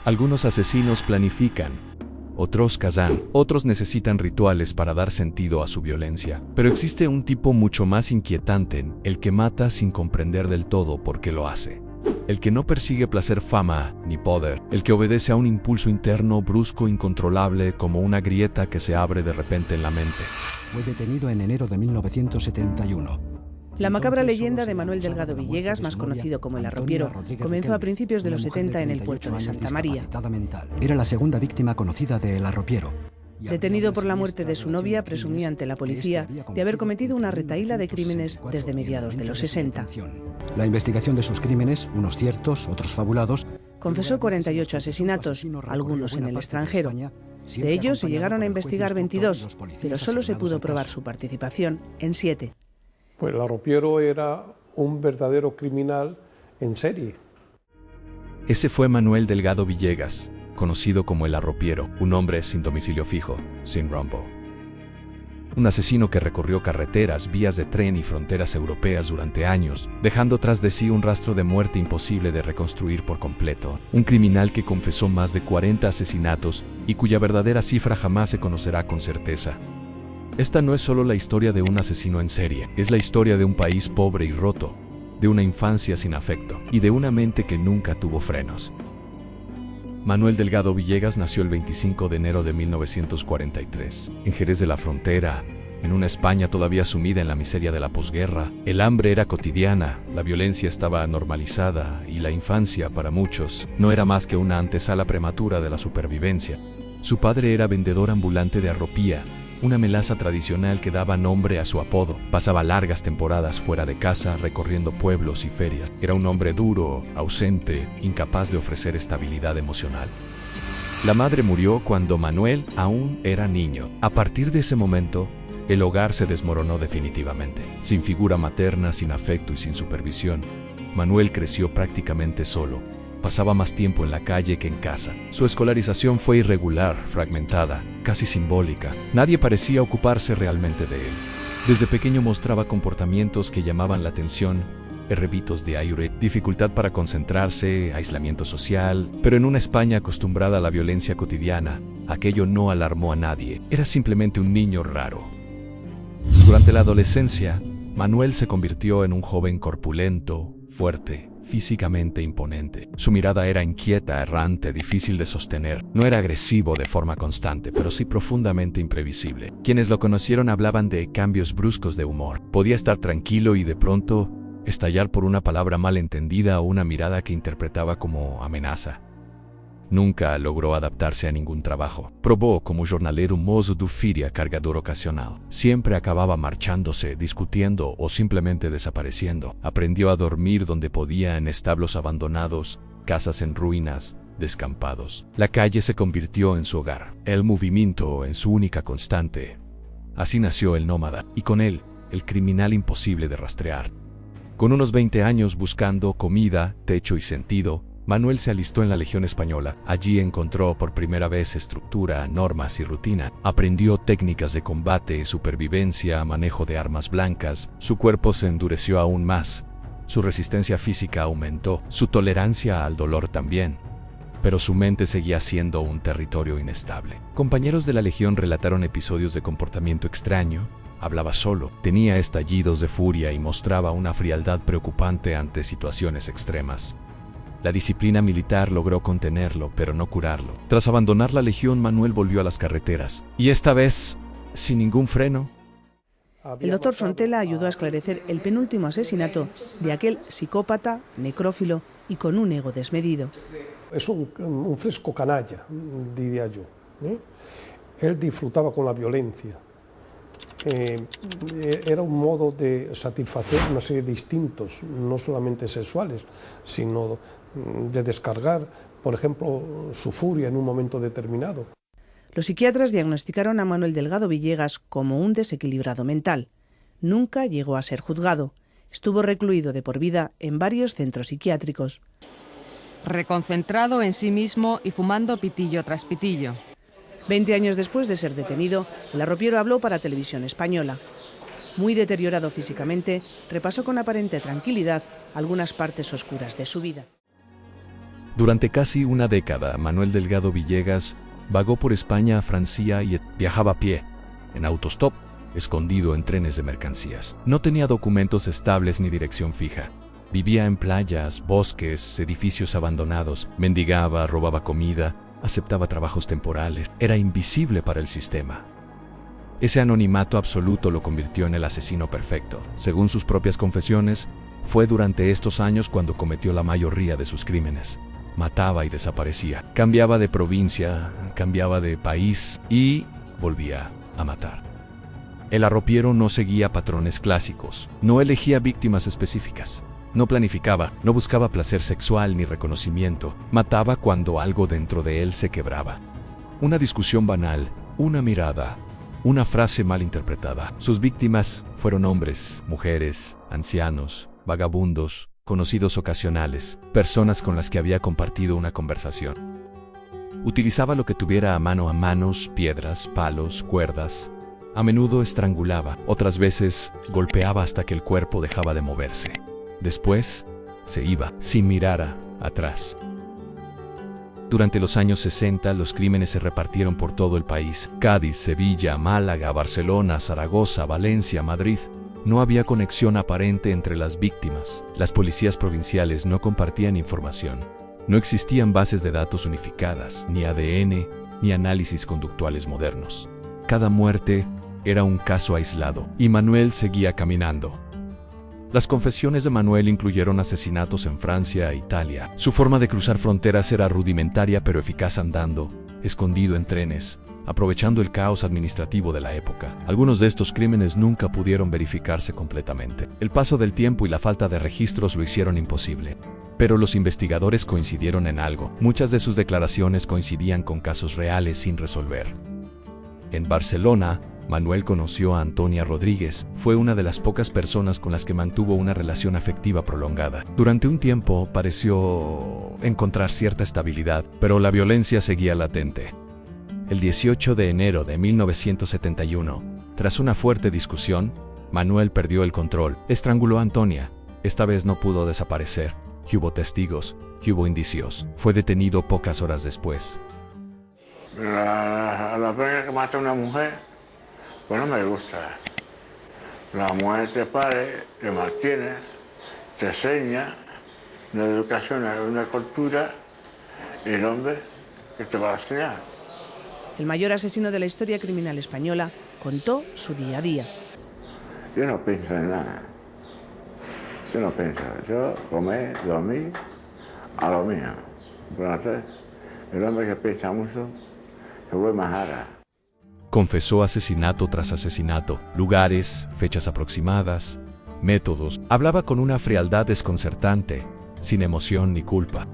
Algunos asesinos planifican, otros cazan, otros necesitan rituales para dar sentido a su violencia. Pero existe un tipo mucho más inquietante, el que mata sin comprender del todo por qué lo hace. El que no persigue placer, fama ni poder, el que obedece a un impulso interno brusco, incontrolable, como una grieta que se abre de repente en la mente. Fue detenido en enero de 1971. La macabra leyenda de Manuel Delgado Villegas, más conocido como el Arropiero, comenzó a principios de los 70 en el puerto de Santa María. Era la segunda víctima conocida del Arropiero. Detenido por la muerte de su novia, presumía ante la policía de haber cometido una retahíla de crímenes desde mediados de los 60. La investigación de sus crímenes, unos ciertos, otros fabulados. Confesó 48 asesinatos, algunos en el extranjero. De ellos se llegaron a investigar 22, pero solo se pudo probar su participación en 7. Pues el Arropiero era un verdadero criminal en serie. Ese fue Manuel Delgado Villegas, conocido como el Arropiero, un hombre sin domicilio fijo, sin rumbo. Un asesino que recorrió carreteras, vías de tren y fronteras europeas durante años, dejando tras de sí un rastro de muerte imposible de reconstruir por completo. Un criminal que confesó más de 40 asesinatos y cuya verdadera cifra jamás se conocerá con certeza. Esta no es solo la historia de un asesino en serie, es la historia de un país pobre y roto, de una infancia sin afecto y de una mente que nunca tuvo frenos. Manuel Delgado Villegas nació el 25 de enero de 1943, en Jerez de la Frontera, en una España todavía sumida en la miseria de la posguerra. El hambre era cotidiana, la violencia estaba normalizada y la infancia, para muchos, no era más que una antesala prematura de la supervivencia. Su padre era vendedor ambulante de arropía, una melaza tradicional que daba nombre a su apodo. Pasaba largas temporadas fuera de casa, recorriendo pueblos y ferias. Era un hombre duro, ausente, incapaz de ofrecer estabilidad emocional. La madre murió cuando Manuel aún era niño. A partir de ese momento, el hogar se desmoronó definitivamente. Sin figura materna, sin afecto y sin supervisión, Manuel creció prácticamente solo. Pasaba más tiempo en la calle que en casa. Su escolarización fue irregular, fragmentada, casi simbólica. Nadie parecía ocuparse realmente de él. Desde pequeño mostraba comportamientos que llamaban la atención, errebitos de aire, dificultad para concentrarse, aislamiento social, pero en una España acostumbrada a la violencia cotidiana, aquello no alarmó a nadie. Era simplemente un niño raro. Durante la adolescencia, Manuel se convirtió en un joven corpulento, fuerte, físicamente imponente. Su mirada era inquieta, errante, difícil de sostener. No era agresivo de forma constante, pero sí profundamente imprevisible. Quienes lo conocieron hablaban de cambios bruscos de humor. Podía estar tranquilo y de pronto estallar por una palabra mal entendida o una mirada que interpretaba como amenaza. Nunca logró adaptarse a ningún trabajo. Probó como jornalero mozo de oficio cargador ocasional. Siempre acababa marchándose, discutiendo o simplemente desapareciendo. Aprendió a dormir donde podía, en establos abandonados, casas en ruinas, descampados. La calle se convirtió en su hogar, el movimiento en su única constante. Así nació el nómada, y con él, el criminal imposible de rastrear. Con unos 20 años buscando comida, techo y sentido, Manuel se alistó en la Legión Española. Allí encontró por primera vez estructura, normas y rutina. Aprendió técnicas de combate, supervivencia, manejo de armas blancas. Su cuerpo se endureció aún más. Su resistencia física aumentó, su tolerancia al dolor también. Pero su mente seguía siendo un territorio inestable. Compañeros de la Legión relataron episodios de comportamiento extraño. Hablaba solo, tenía estallidos de furia y mostraba una frialdad preocupante ante situaciones extremas. La disciplina militar logró contenerlo, pero no curarlo. Tras abandonar la Legión, Manuel volvió a las carreteras. Y esta vez, sin ningún freno. El doctor Frontela ayudó a esclarecer el penúltimo asesinato de aquel psicópata, necrófilo y con un ego desmedido. Es un fresco canalla, diría yo. Él disfrutaba con la violencia. Era un modo de satisfacer una serie de instintos, no solamente sexuales, sino de descargar, por ejemplo, su furia en un momento determinado. Los psiquiatras diagnosticaron a Manuel Delgado Villegas como un desequilibrado mental. Nunca llegó a ser juzgado. Estuvo recluido de por vida en varios centros psiquiátricos. Reconcentrado en sí mismo y fumando pitillo tras pitillo. 20 años después de ser detenido, el arropiero habló para Televisión Española. Muy deteriorado físicamente, repasó con aparente tranquilidad algunas partes oscuras de su vida. Durante casi una década, Manuel Delgado Villegas vagó por España, Francia y viajaba a pie, en autostop, escondido en trenes de mercancías. No tenía documentos estables ni dirección fija. Vivía en playas, bosques, edificios abandonados, mendigaba, robaba comida, aceptaba trabajos temporales. Era invisible para el sistema. Ese anonimato absoluto lo convirtió en el asesino perfecto. Según sus propias confesiones, fue durante estos años cuando cometió la mayoría de sus crímenes. Mataba y desaparecía. Cambiaba de provincia, cambiaba de país y volvía a matar. El arropiero no seguía patrones clásicos, no elegía víctimas específicas, no planificaba, no buscaba placer sexual ni reconocimiento, mataba cuando algo dentro de él se quebraba. Una discusión banal, una mirada, una frase mal interpretada. Sus víctimas fueron hombres, mujeres, ancianos, vagabundos, conocidos ocasionales, personas con las que había compartido una conversación. Utilizaba lo que tuviera a mano, manos, piedras, palos, cuerdas. A menudo estrangulaba, otras veces golpeaba hasta que el cuerpo dejaba de moverse. Después, se iba, sin mirar atrás. Durante los años 60, los crímenes se repartieron por todo el país. Cádiz, Sevilla, Málaga, Barcelona, Zaragoza, Valencia, Madrid. No había conexión aparente entre las víctimas. Las policías provinciales no compartían información. No existían bases de datos unificadas, ni ADN, ni análisis conductuales modernos. Cada muerte era un caso aislado, y Manuel seguía caminando. Las confesiones de Manuel incluyeron asesinatos en Francia e Italia. Su forma de cruzar fronteras era rudimentaria pero eficaz, andando, escondido en trenes, aprovechando el caos administrativo de la época. Algunos de estos crímenes nunca pudieron verificarse completamente. El paso del tiempo y la falta de registros lo hicieron imposible. Pero los investigadores coincidieron en algo. Muchas de sus declaraciones coincidían con casos reales sin resolver. En Barcelona, Manuel conoció a Antonia Rodríguez. Fue una de las pocas personas con las que mantuvo una relación afectiva prolongada. Durante un tiempo pareció encontrar cierta estabilidad, pero la violencia seguía latente. El 18 de enero de 1971, tras una fuerte discusión, Manuel perdió el control. Estranguló a Antonia. Esta vez no pudo desaparecer. Hubo testigos, hubo indicios. Fue detenido pocas horas después. La pena que mata a una mujer, pues no me gusta. La mujer te pare, te mantiene, te enseña una educación, una cultura, y el hombre que te va a enseñar. El mayor asesino de la historia criminal española contó su día a día. Yo no pienso en nada. Yo no pienso. Yo comer, dormir, a lo mío. Pero el hombre que piensa mucho se vuelve majara. Confesó asesinato tras asesinato, lugares, fechas aproximadas, métodos. Hablaba con una frialdad desconcertante, sin emoción ni culpa.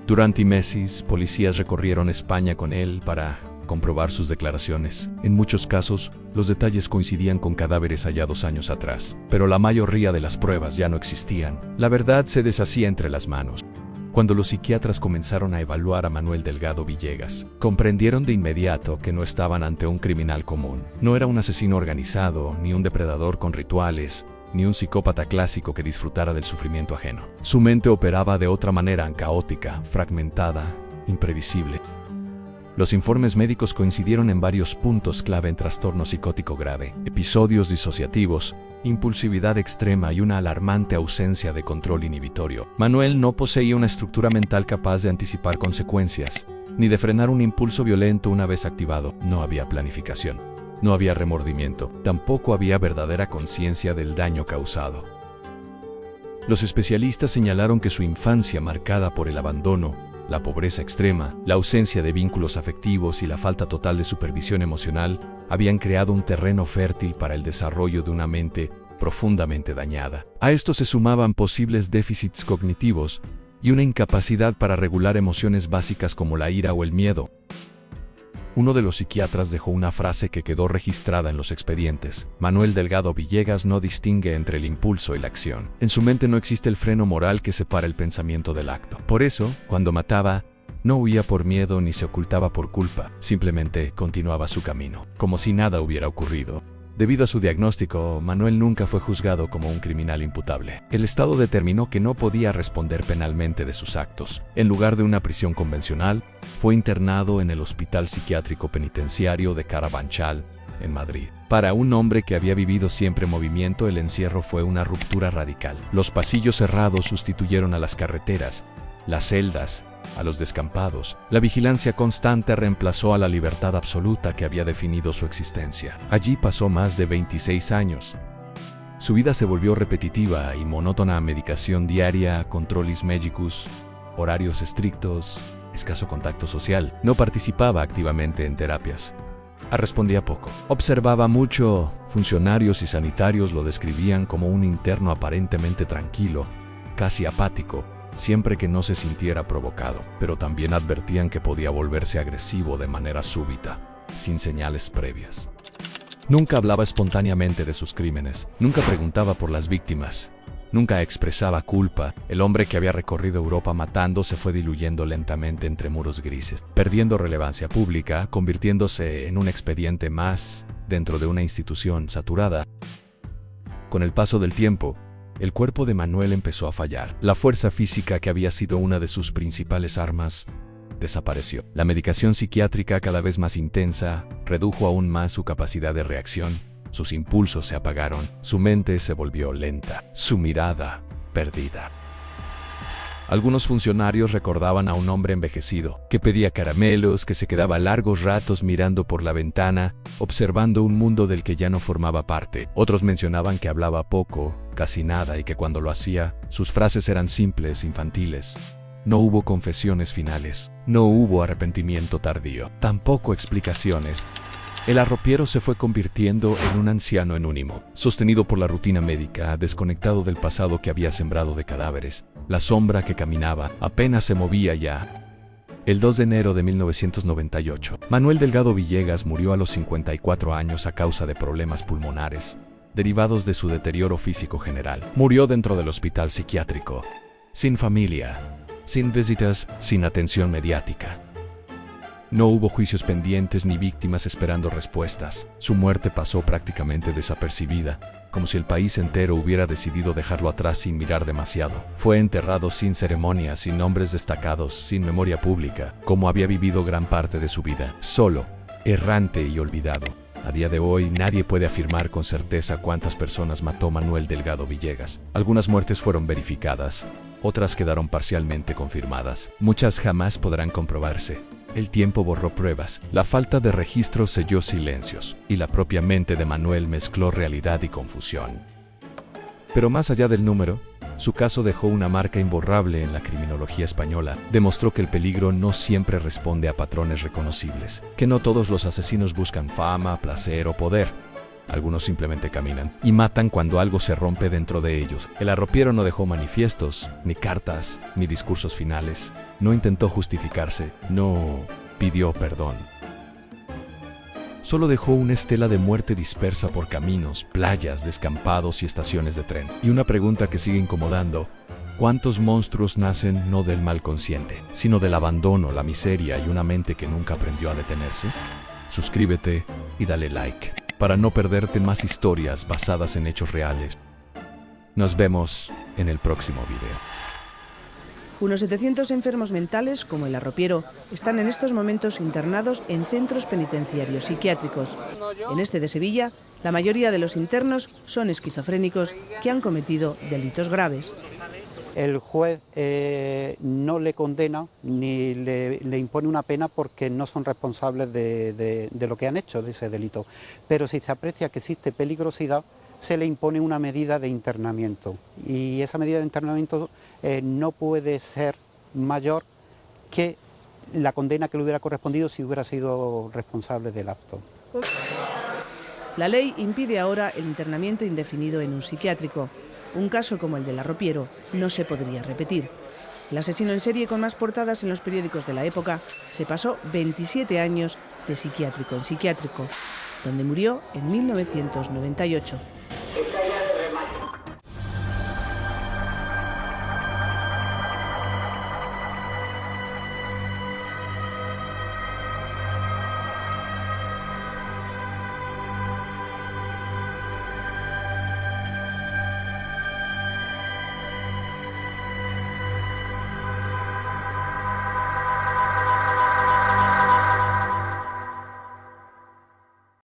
Durante meses, policías recorrieron España con él para comprobar sus declaraciones. En muchos casos, los detalles coincidían con cadáveres hallados años atrás, pero la mayoría de las pruebas ya no existían. La verdad se deshacía entre las manos. Cuando los psiquiatras comenzaron a evaluar a Manuel Delgado Villegas, comprendieron de inmediato que no estaban ante un criminal común. No era un asesino organizado, ni un depredador con rituales, ni un psicópata clásico que disfrutara del sufrimiento ajeno. Su mente operaba de otra manera, caótica, fragmentada, imprevisible. Los informes médicos coincidieron en varios puntos clave en trastorno psicótico grave, episodios disociativos, impulsividad extrema y una alarmante ausencia de control inhibitorio. Manuel no poseía una estructura mental capaz de anticipar consecuencias, ni de frenar un impulso violento una vez activado. No había planificación, no había remordimiento, tampoco había verdadera conciencia del daño causado. Los especialistas señalaron que su infancia, marcada por el abandono, la pobreza extrema, la ausencia de vínculos afectivos y la falta total de supervisión emocional habían creado un terreno fértil para el desarrollo de una mente profundamente dañada. A esto se sumaban posibles déficits cognitivos y una incapacidad para regular emociones básicas como la ira o el miedo. Uno de los psiquiatras dejó una frase que quedó registrada en los expedientes. Manuel Delgado Villegas no distingue entre el impulso y la acción. En su mente no existe el freno moral que separa el pensamiento del acto. Por eso, cuando mataba, no huía por miedo ni se ocultaba por culpa. Simplemente continuaba su camino, como si nada hubiera ocurrido. Debido a su diagnóstico, Manuel nunca fue juzgado como un criminal imputable. El Estado determinó que no podía responder penalmente de sus actos. En lugar de una prisión convencional, fue internado en el Hospital Psiquiátrico Penitenciario de Carabanchal, en Madrid. Para un hombre que había vivido siempre en movimiento, el encierro fue una ruptura radical. Los pasillos cerrados sustituyeron a las carreteras, las celdas a los descampados. La vigilancia constante reemplazó a la libertad absoluta que había definido su existencia. Allí pasó más de 26 años. Su vida se volvió repetitiva y monótona: medicación diaria, controlis medicus, horarios estrictos, escaso contacto social. No participaba activamente en terapias. Respondía poco. Observaba mucho. Funcionarios y sanitarios lo describían como un interno aparentemente tranquilo, casi apático, siempre que no se sintiera provocado, pero también advertían que podía volverse agresivo de manera súbita, sin señales previas. Nunca hablaba espontáneamente de sus crímenes, nunca preguntaba por las víctimas, nunca expresaba culpa. El hombre que había recorrido Europa matando se fue diluyendo lentamente entre muros grises, perdiendo relevancia pública, convirtiéndose en un expediente más dentro de una institución saturada. Con el paso del tiempo, el cuerpo de Manuel empezó a fallar. La fuerza física, que había sido una de sus principales armas, desapareció. La medicación psiquiátrica, cada vez más intensa, redujo aún más su capacidad de reacción. Sus impulsos se apagaron, su mente se volvió lenta, su mirada perdida. Algunos funcionarios recordaban a un hombre envejecido, que pedía caramelos, que se quedaba largos ratos mirando por la ventana, observando un mundo del que ya no formaba parte. Otros mencionaban que hablaba poco, casi nada, y que cuando lo hacía, sus frases eran simples, infantiles. No hubo confesiones finales, no hubo arrepentimiento tardío, tampoco explicaciones. El arropiero se fue convirtiendo en un anciano anónimo, sostenido por la rutina médica, desconectado del pasado que había sembrado de cadáveres. La sombra que caminaba apenas se movía ya. El 2 de enero de 1998, Manuel Delgado Villegas murió a los 54 años a causa de problemas pulmonares, derivados de su deterioro físico general. Murió dentro del hospital psiquiátrico, sin familia, sin visitas, sin atención mediática. No hubo juicios pendientes ni víctimas esperando respuestas. Su muerte pasó prácticamente desapercibida, como si el país entero hubiera decidido dejarlo atrás sin mirar demasiado. Fue enterrado sin ceremonia, sin nombres destacados, sin memoria pública, como había vivido gran parte de su vida, solo, errante y olvidado. A día de hoy, nadie puede afirmar con certeza cuántas personas mató Manuel Delgado Villegas. Algunas muertes fueron verificadas, otras quedaron parcialmente confirmadas. Muchas jamás podrán comprobarse. El tiempo borró pruebas, la falta de registro selló silencios, y la propia mente de Manuel mezcló realidad y confusión. Pero más allá del número, su caso dejó una marca imborrable en la criminología española. Demostró que el peligro no siempre responde a patrones reconocibles, que no todos los asesinos buscan fama, placer o poder. Algunos simplemente caminan y matan cuando algo se rompe dentro de ellos. El arropiero no dejó manifiestos, ni cartas, ni discursos finales. No intentó justificarse, no pidió perdón. Solo dejó una estela de muerte dispersa por caminos, playas, descampados y estaciones de tren. Y una pregunta que sigue incomodando: ¿cuántos monstruos nacen no del mal consciente, sino del abandono, la miseria y una mente que nunca aprendió a detenerse? Suscríbete y dale like para no perderte más historias basadas en hechos reales. Nos vemos en el próximo video. Unos 700 enfermos mentales, como el arropiero, están en estos momentos internados en centros penitenciarios psiquiátricos. En este de Sevilla, la mayoría de los internos son esquizofrénicos que han cometido delitos graves. El juez no le condena ni le impone una pena porque no son responsables de lo que han hecho, de ese delito. Pero si se aprecia que existe peligrosidad, se le impone una medida de internamiento. Y esa medida de internamiento no puede ser mayor que la condena que le hubiera correspondido si hubiera sido responsable del acto. La ley impide ahora el internamiento indefinido en un psiquiátrico. Un caso como el del arropiero no se podría repetir. El asesino en serie con más portadas en los periódicos de la época se pasó 27 años de psiquiátrico en psiquiátrico, donde murió en 1998.